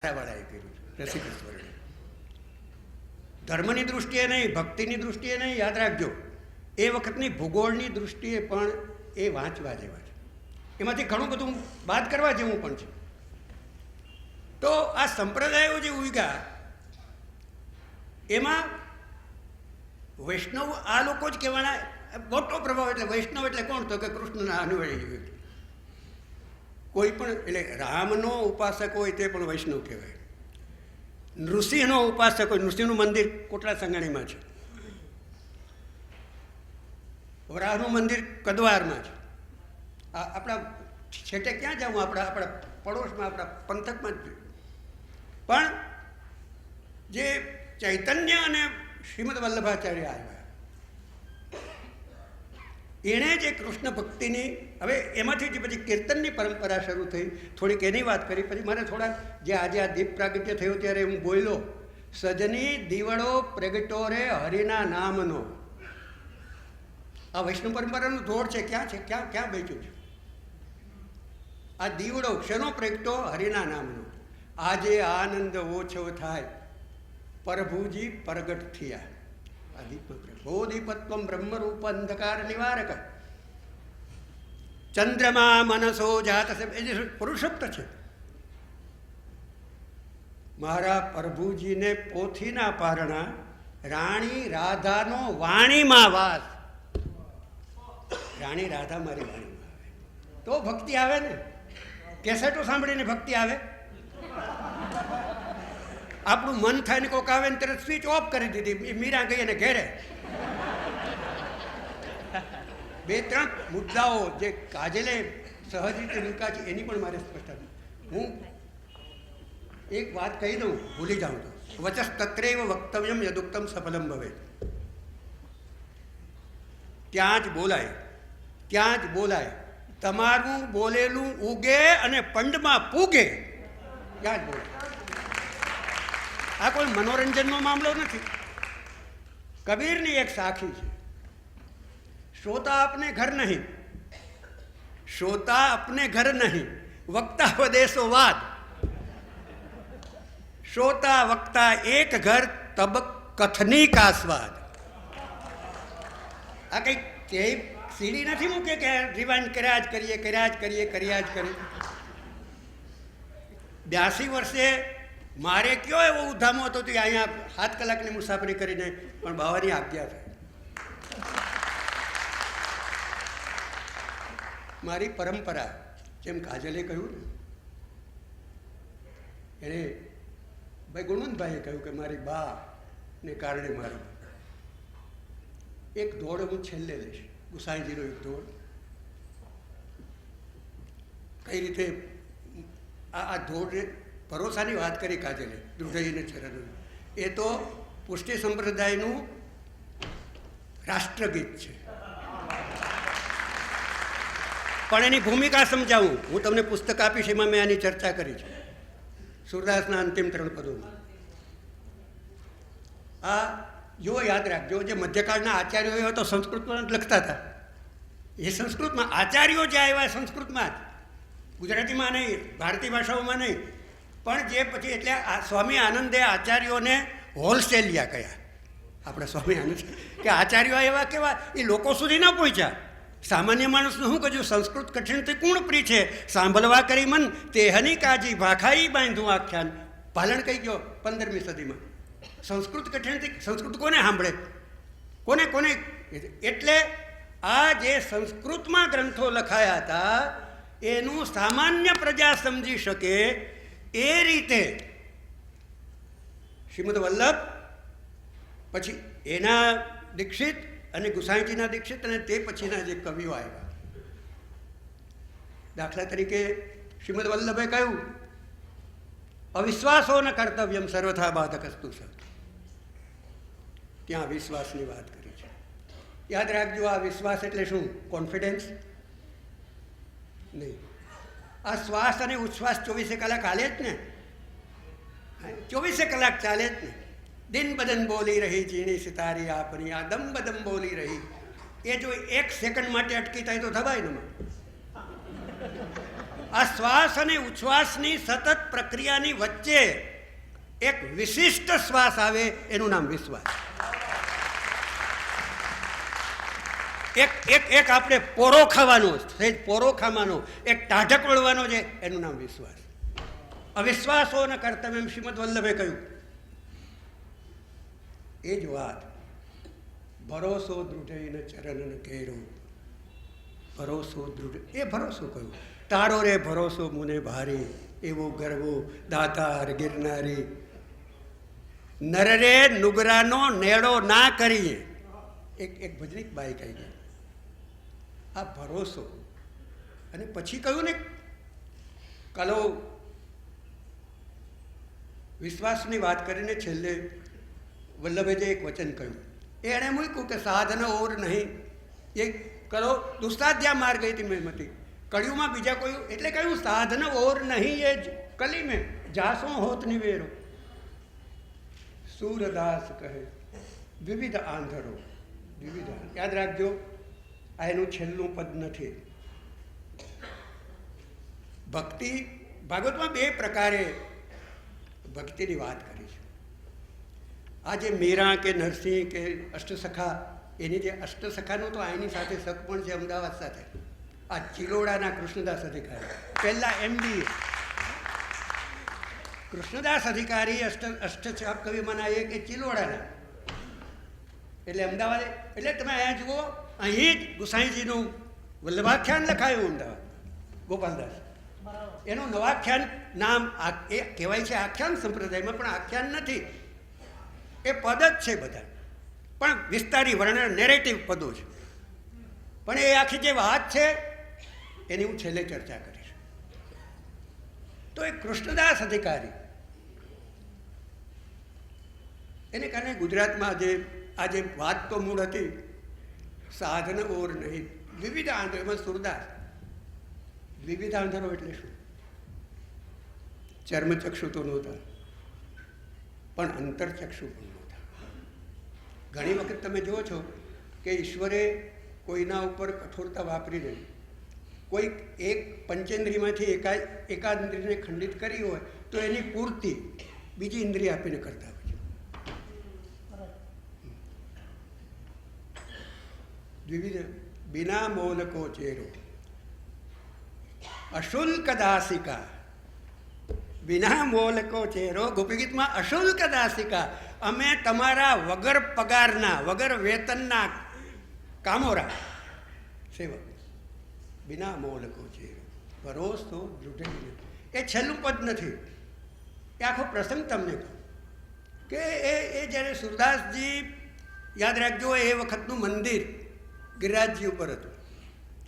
વાળાએ કર્યું છે રસિકેશ્વરને. ધર્મની દૃષ્ટિએ નહીં, ભક્તિની દૃષ્ટિએ નહીં, યાદ રાખજો. એ વખતની ભૂગોળની દૃષ્ટિએ પણ એ વાંચવા જેવા છે. એમાંથી ઘણું બધું બાદ કરવા જેવું પણ છે. તો આ સંપ્રદાયો જે ઉગ્યા એમાં વૈષ્ણવ આ લોકો જ કહેવાના મોટો પ્રભાવ. એટલે વૈષ્ણવ એટલે કોણ? તો કે કૃષ્ણના અનુયાયી. કોઈ પણ એટલે રામનો ઉપાસક હોય તે પણ વૈષ્ણવ કહેવાય. નૃસિંહનો ઉપાસક હોય, નૃસિંહનું મંદિર કોટડા સંગાણીમાં છે, વરાહનું મંદિર કદવારમાં છે. આપણા છેટે ક્યાં જાઉં? આપણા પડોશમાં, આપણા પંથકમાં જ. પણ જે ચૈતન્ય અને શ્રીમદ વલ્લભાચાર્ય આવ્યા, એણે જે કૃષ્ણ ભક્તિની, હવે એમાંથી જે પછી કીર્તનની પરંપરા શરૂ થઈ, થોડીક એની વાત કરી. પછી મારે થોડાક જે આજે આ દીપ પ્રાગટ્ય થયું ત્યારે હું બોલ્યો, સજની દીવડો પ્રગટો રે હરિના નામનો. આ વૈષ્ણવ પરંપરાનું ધોળ છે. ક્યાં છે? ક્યાં બેઠું છે આ દીવડો? ક્ષણો પ્રગટો હરિના નામનો. આજે આનંદ ઓછો થાય, પ્રભુજી પ્રગટ થયા. આ દીપક બોધિપત્વમ બ્રહ્મરૂપ અંધકાર નિવારક. ચંદ્રમા મનસો જાત, એ જે પુરુષોક્ત છે. મારા પ્રભુજીને પોથીના પારણા, રાણી રાધાનો વાણીમાં વાસ. રાણી રાધા મારી વાણીમાં આવે તો ભક્તિ આવે ને. કેસેટો સાંભળીને ભક્તિ આવે? આપણું મન થાય ને કોઈક આવે ને તરત સ્વિચ ઓફ કરી દીધી. મીરા ગઈ અને ઘેરે. બે ત્રણ મુદ્દાઓ જે કાજલે સહજ રીતે મૂકા છે એની પણ મારે સ્પષ્ટ. હું એક વાત કહી દઉં, ભૂલી જાઉં તો. વચસ તત્રેવ વક્તવ્યમ યદુક્તમ સફલમ ભવે. ત્યાં જ બોલાય, ત્યાં જ બોલાય. તમારું બોલેલું ઉગે અને પંડમાં પૂગે, ત્યાં જ બોલાય. આ કોઈ મનોરંજનનો મામલો નથી. કબીરની એક સાખી છે, શ્રોતા अपने घर नहीं, श्रोता अपने घर नहीं, वक्ता वदेशो वाद. श्रोता वक्ता एक घर, तब कथनी का स्वाद. આ કંઈક તે સીડી નથી મૂકે કે રિવાઇન્ડ કર્યા જ કરીએ, કર્યા જ કરીએ, કર્યા જ કરીએ. 82 વર્ષે મારે કયો એવો ઉધામો હતો કે અહીંયા 7 કલાકની મુસાફરી કરીને પણ બાવાની આજ્ઞા થઈ. મારી પરંપરા, જેમ કાજલે કહ્યું ને, એને ભાઈ ગુણવંતભાઈએ કહ્યું કે મારી બા ને કારણે મારી એક ધોળ હું છેલ્લે લઈશ. ગુસાઈજીનો એક ધોળ. કઈ રીતે આ ધોળને ભરોસાની વાત કરી કાજલે, દૃઢજીને ચરણ. એ તો પુષ્ટિ સંપ્રદાયનું રાષ્ટ્રગીત છે. પણ એની ભૂમિકા સમજાવું. હું તમને પુસ્તક આપીશ, એમાં મેં આની ચર્ચા કરી છે, સુરદાસના અંતિમ 3 પદોમાં. આ જો યાદ રાખજો, જે મધ્યકાળના આચાર્યો એવા તો સંસ્કૃતમાં જ લખતા હતા. એ સંસ્કૃતમાં આચાર્યો જે આવ્યા સંસ્કૃતમાં જ, ગુજરાતીમાં નહીં, ભારતીય ભાષાઓમાં નહીં. પણ જે પછી એટલે સ્વામી આનંદે આચાર્યોને હોલસેલિયા કયા. આપણે સ્વામી આનંદ કે આચાર્યો એવા કેવા, એ લોકો સુધી ન પહોંચ્યા. સામાન્ય માણસનું શું કહ્યું? સંસ્કૃત કઠિનથી કોણ પ્રી છે, સાંભળવા કરી મન તે હની કાજી, ભાખાઈ બાંધું આખ્યાન. પાલણ કહી ગયો 15મી સદીમાં. સંસ્કૃત કઠિનથી, સંસ્કૃત કોને સાંભળે? કોને? એટલે આ જે સંસ્કૃતમાં ગ્રંથો લખાયા હતા એનું સામાન્ય પ્રજા સમજી શકે એ રીતે શ્રીમદ વલ્લભ, પછી એના દીક્ષિત અને ગુસાઈજીના દીક્ષિત, અને તે પછીના જે કવિઓ આવ્યા. દાખલા તરીકે શ્રીમદ વલ્લભે કહ્યું, અવિશ્વાસો ન કર્તવ્યમ સર્વથા બાધકસ્તુ સત. ત્યાં વિશ્વાસની વાત કરી છે. યાદ રાખજો, આ વિશ્વાસ એટલે શું? કોન્ફિડન્સ નહીં. આ શ્વાસ અને ઉચ્છ્વાસ 24 કલાક હાલે જ ને. 24 કલાક ચાલે જ ને. દિન બદન બોલી રહી ઝીણી સિતારી આપની, આ દમ બદમ બોલી રહી. એ જો 1 સેકન્ડ માટે અટકી થાય તો થવાય ને. આ શ્વાસ અને ઉચ્છ્વાસની સતત પ્રક્રિયાની વચ્ચે એક વિશિષ્ટ શ્વાસ આવે એનું નામ વિશ્વાસ. એક આપણે પોરો ખાવાનો, સહેજ પોરો ખાવાનો, એક ટાઢક વળવાનો છે, એનું નામ વિશ્વાસ. અવિશ્વાસો ન કરતા એમ શ્રીમદ વલ્લભે કહ્યું. એ જ વાત ભરોસો દૃઢ ચરણ કેરો, ભરોસો દૃઢ, એ ભરોસો કયો? તારો રે ભરોસો મુને ભારી, એવો ગરવો દાતાર ગિરનારી. નરરે નુગરાનો નેડો ના કરીએ, એક ભજનિક બાઈ કહી ગઈ. આ ભરોસો. અને પછી કહ્યું ને, કલો વિશ્વાસની વાત કરીને છેલ્લે વલ્લભે એક વચન કહ્યું, એણે મૂક્યું કે સાધન ઓર નહીં, એ કરો દુસ્સાધ્યા માર ગઈ હતી મહેમતી. કળિયુમાં બીજા કોઈ, એટલે કહ્યું સાધન ઓર નહીં, એ જ કલી મેં જાસો હોત નિવેરો. સૂરદાસ કહે વિવિધ આંધળો, વિવિધ. યાદ રાખજો, આ એનું છેલ્લું પદ નથી. ભક્તિ ભાગવતમાં બે પ્રકારે ભક્તિની વાત કરી છે. આ જે મીરા કે નરસિંહ કે અષ્ટસખા, એની જે અષ્ટસખાનું તો આની સાથે સખ પણ છે અમદાવાદ સાથે. આ ચિલોડાના કૃષ્ણદાસ અધિકારી, પહેલા MBA કૃષ્ણદાસ અધિકારી અષ્ટછાપ કવિ મનાય કે ચિલોડાના, એટલે અમદાવાદ. એટલે તમે અહીંયા જુઓ, અહીં જ ગુસાઈજીનું વલ્લભાખ્યાન લખાયું અમદાવાદ, ગોપાલદાસ. એનું નવાખ્યાન નામ એ કહેવાય છે આખ્યાન સંપ્રદાયમાં, પણ આખ્યાન નથી, એ પદ જ છે બધા, પણ વિસ્તારી વર્ણન નેરેટિવ પદો છે. પણ એ આખી જે વાત છે એની હું છેલ્લે ચર્ચા કરીશ. તો એ કૃષ્ણદાસ અધિકારી, એને કારણે ગુજરાતમાં આજે વાત તો મૂળ હતી સાધન ઓર નહીં, વિવિધ આંધળો. એમાં સુરદાસ વિવિધ આંધળો એટલે શું? ચર્મચક્ષુ તો નહોતા, પણ અંતરચક્ષુ પણ નહોતા. ઘણી વખત તમે જુઓ છો કે ઈશ્વરે કોઈના ઉપર કઠોરતા વાપરીને કોઈક એક પંચેન્દ્રિયમાંથી એકાદ ઇન્દ્રિયને ખંડિત કરી હોય તો એની પૂર્તિ બીજી ઇન્દ્રિય આપીને કરતા હોય છે. વિવિધ બિના મોલકો ચેરો અશુલ્ક દાસિકા, બિના મોલકો ચેરો. ગોપીગીતમાં અશુલ્ક દાસિકા, અમે તમારા વગર પગારના, વગર વેતનના કામોરા સેવક. બિના મોલકો ચેરો ભરોસો દૃઢ. એ છેલ્લું પદ નથી, એ આખો પ્રસંગ તમને કહું કે એ જ્યારે સુરદાસજી, યાદ રાખજો, એ વખતનું મંદિર ગિરિરાજજી ઉપર હતું,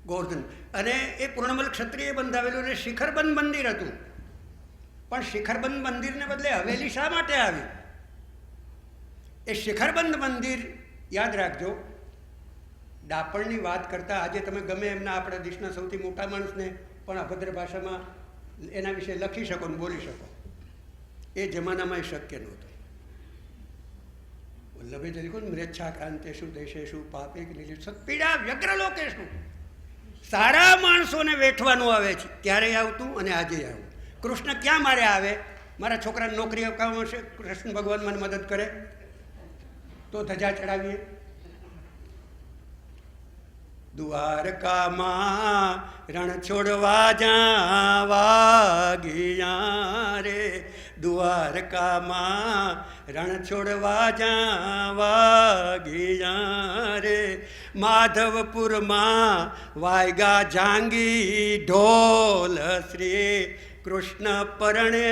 ગોવર્ધન, અને એ પૂર્ણમલ ક્ષત્રિય બંધાવેલું, અને શિખરબંધ મંદિર હતું. પણ શિખરબંધ મંદિરને બદલે હવેલી શા માટે આવી? એ શિખરબંધ મંદિર, યાદ રાખજો, ડાપણની વાત કરતાં આજે તમે ગમે એમના આપણા દેશના સૌથી મોટા માણસને પણ અભદ્ર ભાષામાં એના વિશે લખી શકો ને બોલી શકો. એ જમાનામાં એ શક્ય નહોતું. વલ્લભે લખ્યું મૃચ્છાક્રાંતેષુ દેશેષુ પાપે સત્પીડા વ્યગ્ર લોકેશુ. સારા માણસોને વેઠવાનું આવે છે, ત્યારે આવતું અને આજે આવું. કૃષ્ણ ક્યાં મારે આવે? મારા છોકરાને નોકરી અપાવવામાં છે, કૃષ્ણ ભગવાન મને મદદ કરે તો ધજા ચડાવીએ. દ્વારકામાં રણ છોડવા જાવા ગયા રે, દ્વારકામાં રણ છોડવા જાવા ગયા રે. માધવપુરમાં વાયગા જાંગી ઢોલ, શ્રી કૃષ્ણ પરણે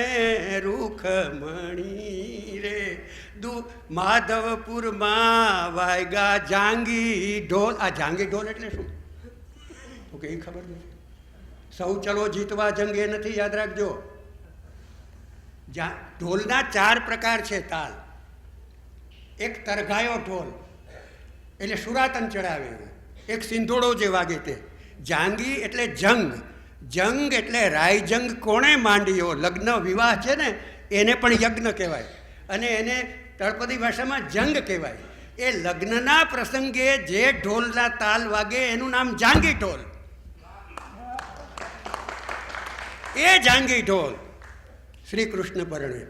રૂખમણી રે. માધવપુરમાં વાયગા જાંગી ઢોલ. આ જાંગી ઢોલ એટલે શું? તો કે એ ખબર નથી. સૌ ચલો જીતવા જંગે નથી, યાદ રાખજો. ઢોલના 4 પ્રકાર છે તાલ. એક તરઘાયો ઢોલ, એટલે સુરાતન ચડાવે. એક સિંધોડો જે વાગે તે. જાંગી એટલે જંગ. જંગ એટલે રાયજંગ કોણે માંડ્યો? લગ્ન વિવાહ છે ને, એને પણ યજ્ઞ કહેવાય, અને એને તળપદી ભાષામાં જંગ કહેવાય. એ લગ્નના પ્રસંગે જે ઢોલના તાલ વાગે એનું નામ જાંગી ઢોલ. એ જાંગી ઢોલ શ્રી કૃષ્ણ પરણે.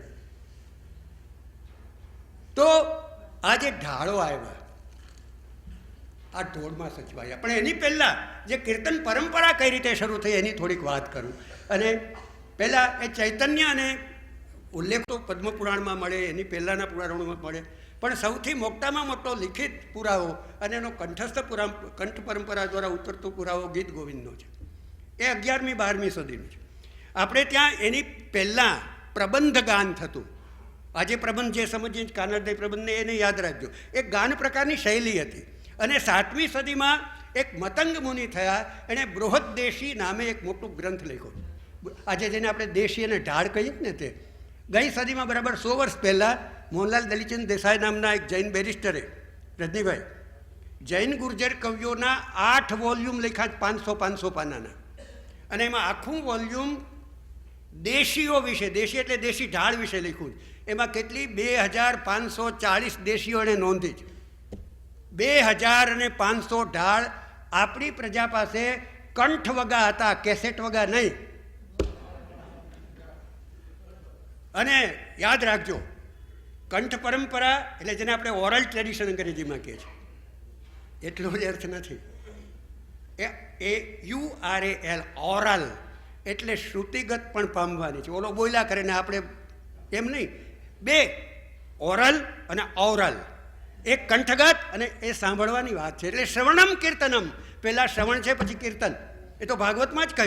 તો આ જે ઢાળો આવ્યા આ ઢોળમાં સચવાયા, પણ એની પહેલાં જે કીર્તન પરંપરા કઈ રીતે શરૂ થઈ એની થોડીક વાત કરું. અને પહેલાં એ ચૈતન્ય અને ઉલ્લેખ તો પદ્મપુરાણમાં મળે, એની પહેલાંના પુરાણોમાં મળે, પણ સૌથી મોટામાં મોટો લિખિત પુરાવો અને એનો કંઠ પરંપરા દ્વારા ઉતરતો પુરાવો ગીત ગોવિંદનો છે. એ 11મી 12મી સદીનું છે. આપણે ત્યાં એની પહેલાં પ્રબંધ ગાન થતું. આજે પ્રબંધ જે સમજીએ કાનરદય પ્રબંધને એને યાદ રાખજો. એક ગાન પ્રકારની શૈલી હતી. અને 7મી સદીમાં એક મતંગ મુનિ થયા, એણે બૃહદદેશી નામે એક મોટું ગ્રંથ લખ્યો. આજે જેને આપણે દેશી અને ઢાળ કહીએ ને, તે ગઈ સદીમાં બરાબર 100 વર્ષ પહેલાં મોહનલાલ દલીચંદ દેસાઈ નામના એક જૈન બેરિસ્ટરે, રજનીભાઈ, જૈન ગુર્જર કવિઓના 8 વોલ્યુમ લખ્યા, 500 પાનાના. અને એમાં આખું વોલ્યુમ દેશીઓ વિશે, દેશી એટલે દેશી ઢાળ વિશે લખ્યું. એમાં કેટલી 2540 દેશીઓ એણે નોંધી છે. 2500 ઢાળ આપણી પ્રજા પાસે કંઠ વગા હતા, કેસેટ વગા નહીં. અને યાદ રાખજો, કંઠ પરંપરા એટલે જેને આપણે ઓરલ ટ્રેડિશન અંગ્રેજીમાં કહે છે, એટલો જ અર્થ નથી. URAL ઓરલ એટલે શ્રુતિગત પણ પામવાની છે. ઓલો બોલ્યા કરે ને આપણે એમ નહીં. 2 ઓરલ અને ઓરલ, એક કંઠગત અને એ સાંભળવાની વાત છે. એટલે શ્રવણમ કીર્તનમ, પહેલાં શ્રવણ છે પછી કીર્તન. એ તો ભાગવતમાં જ કહ્યું.